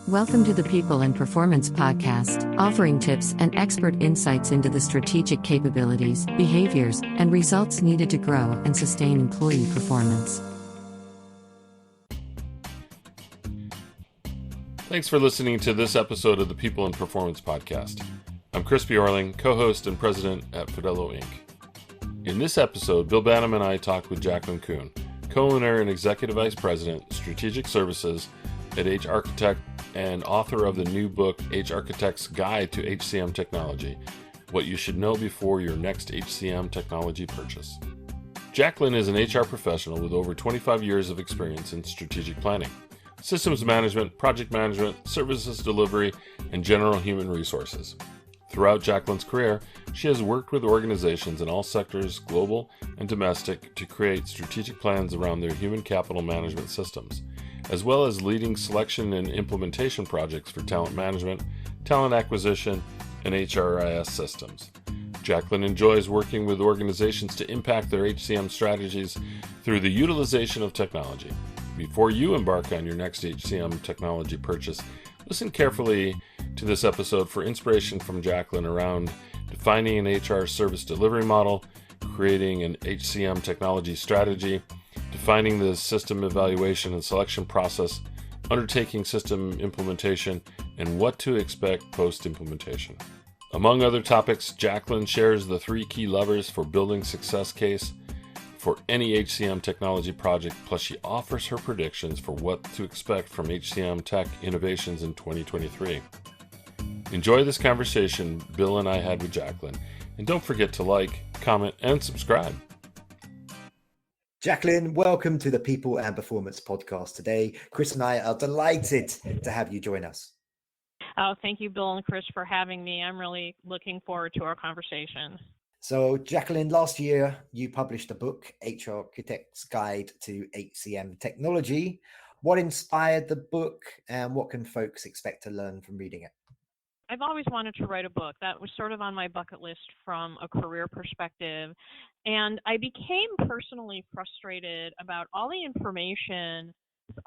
Welcome to the People and Performance Podcast, offering tips and expert insights into the strategic capabilities, behaviors, and results needed to grow and sustain employee performance. Thanks for listening to this episode of the People and Performance Podcast. I'm Chris Bjorling, co-host and president at Fidello Inc. In this episode, Bill Banham and I talked with Jacqueline Kuhn, co-owner and executive vice president, strategic services at HRchitect and author of the new book, HRchitect's Guide to HCM Technology, What You Should Know Before Your Next HCM Technology Purchase. Jacqueline is an HR professional with over 25 years of experience in strategic planning, systems management, project management, services delivery, and general human resources. Throughout Jacqueline's career, she has worked with organizations in all sectors, global and domestic, to create strategic plans around their human capital management systems, as well as leading selection and implementation projects for talent management, talent acquisition, and HRIS systems. Jacqueline enjoys working with organizations to impact their HCM strategies through the utilization of technology. Before you embark on your next HCM technology purchase, listen carefully to this episode for inspiration from Jacqueline around defining an HR service delivery model, creating an HCM technology strategy, defining the system evaluation and selection process, undertaking system implementation, and what to expect post-implementation. Among other topics, Jacqueline shares the 3 key levers for building success case for any HCM technology project, plus she offers her predictions for what to expect from HCM tech innovations in 2023. Enjoy this conversation Bill and I had with Jacqueline, and don't forget to like, comment, and subscribe. Jacqueline, welcome to the People and Performance Podcast today. Chris and I are delighted to have you join us. Oh, thank you, Bill and Chris, for having me. I'm really looking forward to our conversation. So, Jacqueline, last year you published a book, HRchitect's Guide to HCM Technology. What inspired the book and what can folks expect to learn from reading it? I've always wanted to write a book. That was sort of on my bucket list from a career perspective. And I became personally frustrated about all the information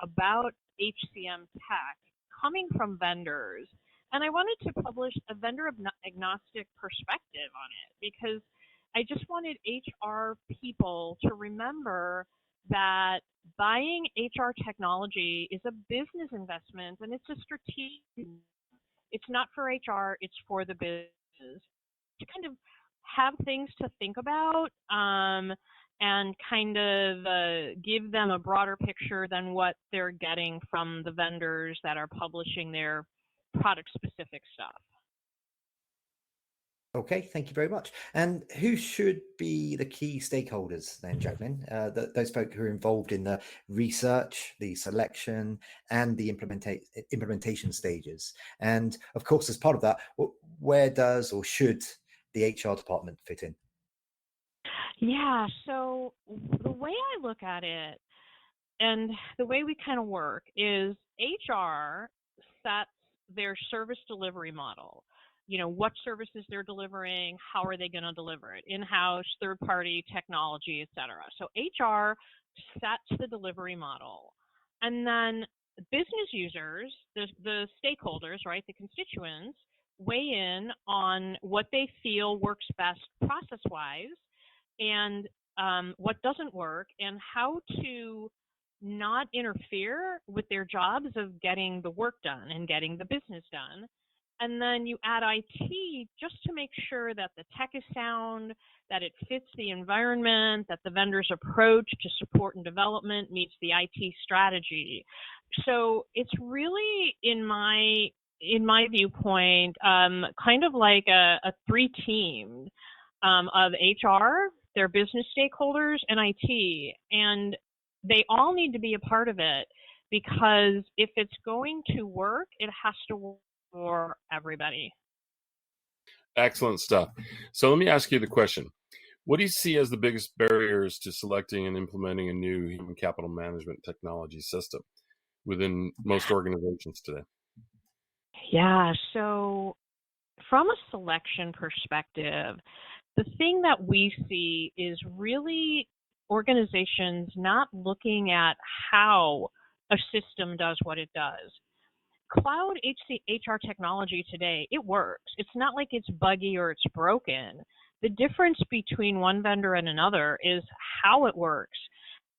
about HCM tech coming from vendors. And I wanted to publish a vendor agnostic perspective on it because I just wanted HR people to remember that buying HR technology is a business investment and it's a strategic. It's not for HR, it's for the business. To kind of have things to think about and kind of give them a broader picture than what they're getting from the vendors that are publishing their product-specific stuff. Okay, thank you very much. And who should be the key stakeholders then, Jacqueline? Those folks who are involved in the research, the selection, and the implementation stages. And of course, as part of that, where does or should the HR department fit in? Yeah, so the way I look at it and the way we kind of work is HR sets their service delivery model. You know, what services they're delivering, how are they going to deliver it, in-house, third-party technology, et cetera. So HR sets the delivery model. And then business users, the stakeholders, right, the constituents, weigh in on what they feel works best process-wise and what doesn't work and how to not interfere with their jobs of getting the work done and getting the business done. And then you add IT just to make sure that the tech is sound, that it fits the environment, that the vendor's approach to support and development meets the IT strategy. So it's really, in my viewpoint, kind of like a 3-team of HR, their business stakeholders, and IT. And they all need to be a part of it because if it's going to work, it has to work for everybody. Excellent stuff. So let me ask you the question. What do you see as the biggest barriers to selecting and implementing a new human capital management technology system within most organizations today? Yeah, so from a selection perspective, the thing that we see is really organizations not looking at how a system does what it does. cloud HR technology today, it works. It's not like it's buggy or it's broken. The difference between one vendor and another is how it works.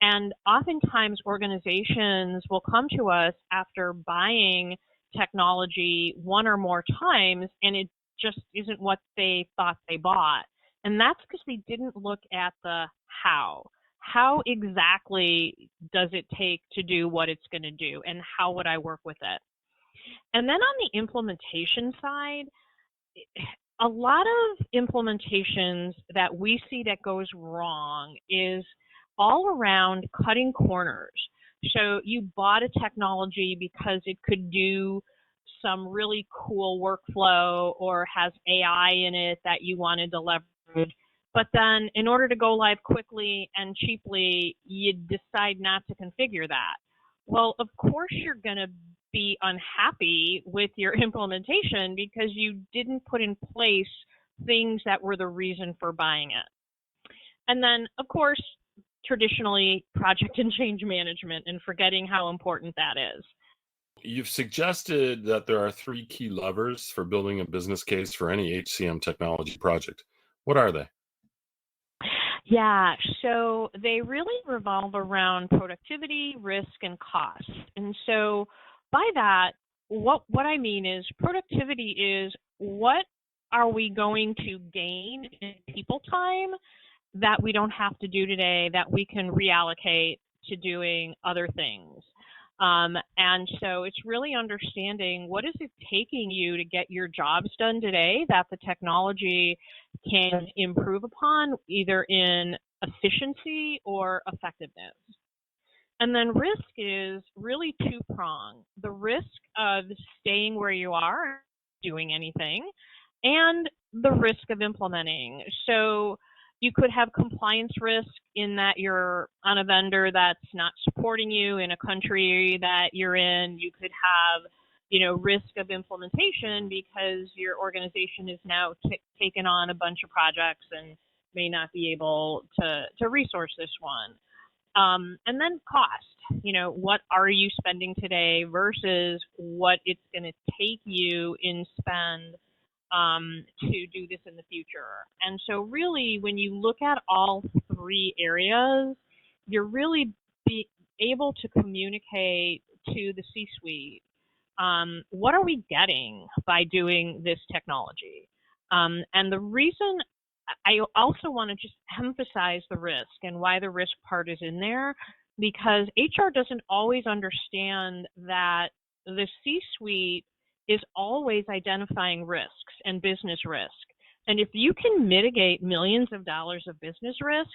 And oftentimes organizations will come to us after buying technology one or more times, and it just isn't what they thought they bought. And that's because they didn't look at the how. How exactly does it take to do what it's going to do, and how would I work with it? And then on the implementation side, a lot of implementations that we see that goes wrong is all around cutting corners. So you bought a technology because it could do some really cool workflow or has AI in it that you wanted to leverage. But then in order to go live quickly and cheaply, you decide not to configure that. Well, of course you're going to be unhappy with your implementation because you didn't put in place things that were the reason for buying it. And then, of course, traditionally, project and change management, and forgetting how important that is. You've suggested that there are 3 key levers for building a business case for any HCM technology project. What are they? Yeah, so they really revolve around productivity, risk, and cost. And so by that, what I mean is productivity is what are we going to gain in people time that we don't have to do today that we can reallocate to doing other things. And so it's really understanding what is it taking you to get your jobs done today that the technology can improve upon, either in efficiency or effectiveness. And then risk is really two-pronged. The risk of staying where you are, doing anything, and the risk of implementing. So you could have compliance risk in that you're on a vendor that's not supporting you in a country that you're in. You could have, risk of implementation because your organization is now taken on a bunch of projects and may not be able to resource this one. And then cost, what are you spending today versus what it's going to take you in spend to do this in the future. And so really, when you look at all 3 areas, you're really able to communicate to the C-suite, what are we getting by doing this technology? And the reason I also want to just emphasize the risk and why the risk part is in there, because HR doesn't always understand that the C-suite is always identifying risks and business risk. And if you can mitigate millions of dollars of business risk,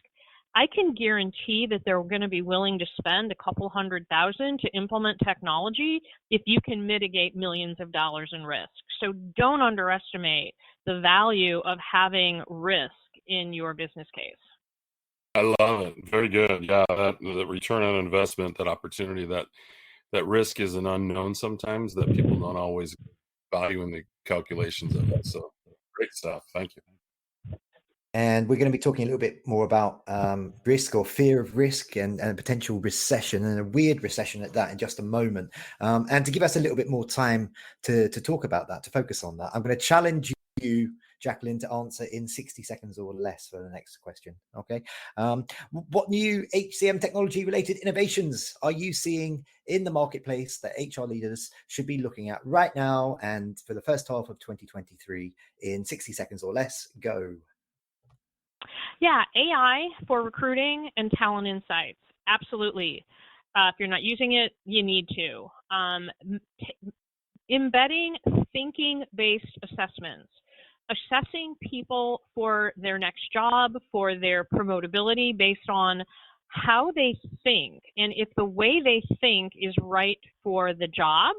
I can guarantee that they're going to be willing to spend a couple $100,000 to implement technology if you can mitigate millions of dollars in risk. So don't underestimate the value of having risk in your business case. I love it. Very good. Yeah, the return on investment, that opportunity, that risk is an unknown sometimes that people don't always value in the calculations of it. So great stuff. Thank you. And we're going to be talking a little bit more about risk or fear of risk and potential recession, and a weird recession at that, in just a moment. And to give us a little bit more time to talk about that, to focus on that, I'm going to challenge you, Jacqueline, to answer in 60 seconds or less for the next question. Okay. What new HCM technology related innovations are you seeing in the marketplace that HR leaders should be looking at right now and for the first half of 2023 in 60 seconds or less? Go. Yeah, AI for recruiting and talent insights. Absolutely. If you're not using it, you need to. Embedding thinking-based assessments. Assessing people for their next job, for their promotability based on how they think and if the way they think is right for the job.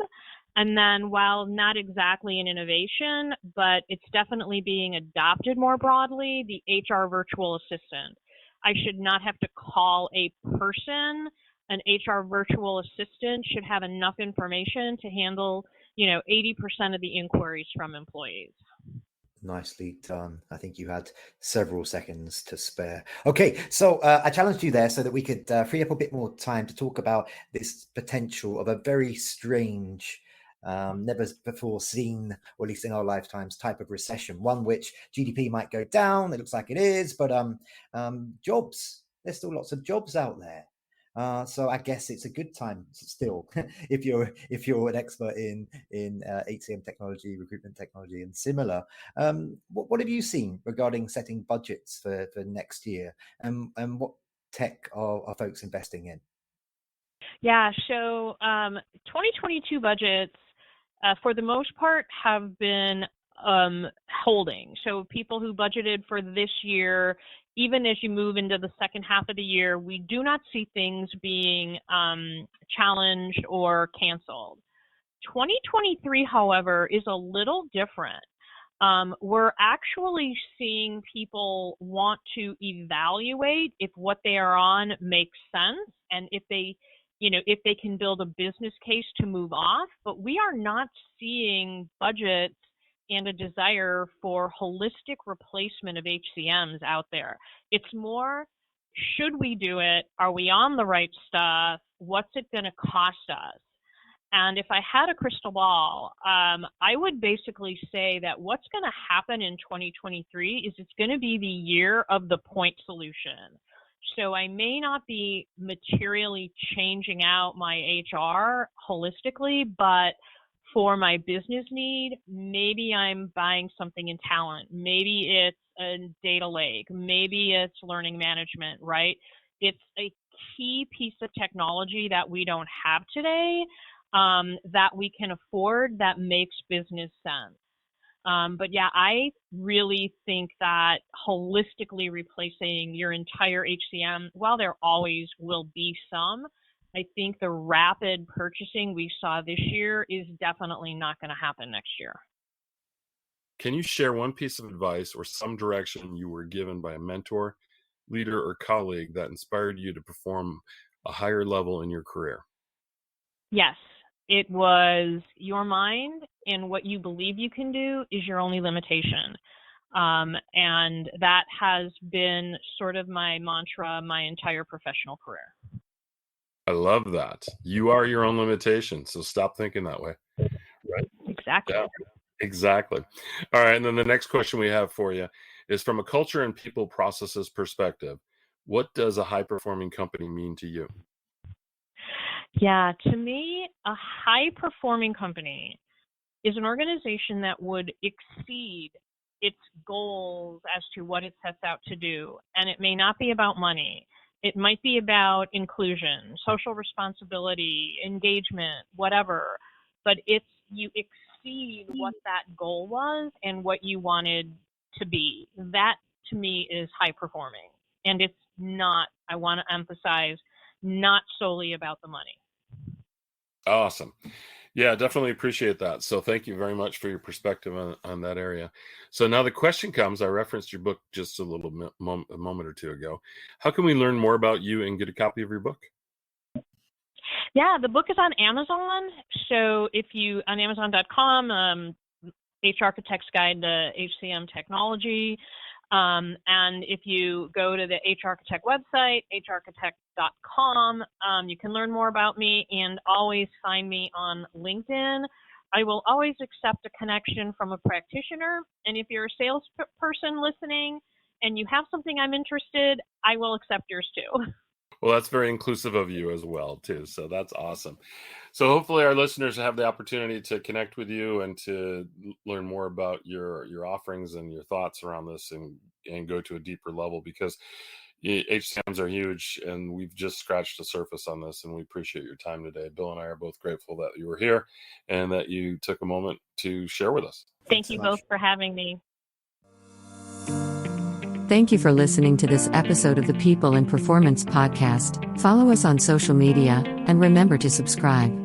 And then, while not exactly an innovation, but it's definitely being adopted more broadly, the HR virtual assistant. I should not have to call a person. An HR virtual assistant should have enough information to handle, 80% of the inquiries from employees. Nicely done. I think you had several seconds to spare. Okay, so I challenged you there so that we could free up a bit more time to talk about this potential of a very strange never before seen, or at least in our lifetimes, type of recession. One which GDP might go down. It looks like it is, but jobs. There's still lots of jobs out there. So I guess it's a good time still if you're an expert in HCM technology, recruitment technology, and similar. What have you seen regarding setting budgets for next year, and what tech are folks investing in? Yeah, so 2022 budgets, for the most part, have been holding. So people who budgeted for this year, even as you move into the second half of the year, we do not see things being challenged or canceled. 2023, however, is a little different. We're actually seeing people want to evaluate if what they are on makes sense and if they can build a business case to move off, but we are not seeing budgets and a desire for holistic replacement of HCMs out there. It's more, should we do it? Are we on the right stuff? What's it going to cost us? And if I had a crystal ball, I would basically say that what's going to happen in 2023 is it's going to be the year of the point solution. So I may not be materially changing out my HR holistically, but for my business need, maybe I'm buying something in talent. Maybe it's a data lake. Maybe it's learning management, right? It's a key piece of technology that we don't have today, that we can afford, that makes business sense. But yeah, I really think that holistically replacing your entire HCM, while there always will be some, I think the rapid purchasing we saw this year is definitely not going to happen next year. Can you share one piece of advice or some direction you were given by a mentor, leader, or colleague that inspired you to perform a higher level in your career? Yes, it was your mind and what you believe you can do is your only limitation. And that has been sort of my mantra my entire professional career. I love that. You are your own limitation, so stop thinking that way. Right? Exactly. Yeah, exactly. All right, and then the next question we have for you is, from a culture and people processes perspective, what does a high-performing company mean to you? Yeah, to me, a high-performing company is an organization that would exceed its goals as to what it sets out to do. And it may not be about money. It might be about inclusion, social responsibility, engagement, whatever. But you exceed what that goal was and what you wanted to be. That, to me, is high performing. And it's not, I want to emphasize, not solely about the money. Awesome. Yeah, definitely appreciate that. So thank you very much for your perspective on that area. So now the question comes, I referenced your book just a moment or two ago. How can we learn more about you and get a copy of your book? Yeah, the book is on Amazon. So if you, on Amazon.com, HRchitect's Guide to HCM Technology. And if you go to the HRchitect website, HRchitect.com, you can learn more about me and always find me on LinkedIn. I will always accept a connection from a practitioner. And if you're a salesperson listening and you have something I'm interested, I will accept yours too. Well, that's very inclusive of you as well, too. So that's awesome. So hopefully our listeners have the opportunity to connect with you and to learn more about your offerings and your thoughts around this and go to a deeper level, because HCMs are huge and we've just scratched the surface on this, and we appreciate your time today. Bill and I are both grateful that you were here and that you took a moment to share with us. Thank you both for having me. Thank you for listening to this episode of the People in Performance podcast. Follow us on social media and remember to subscribe.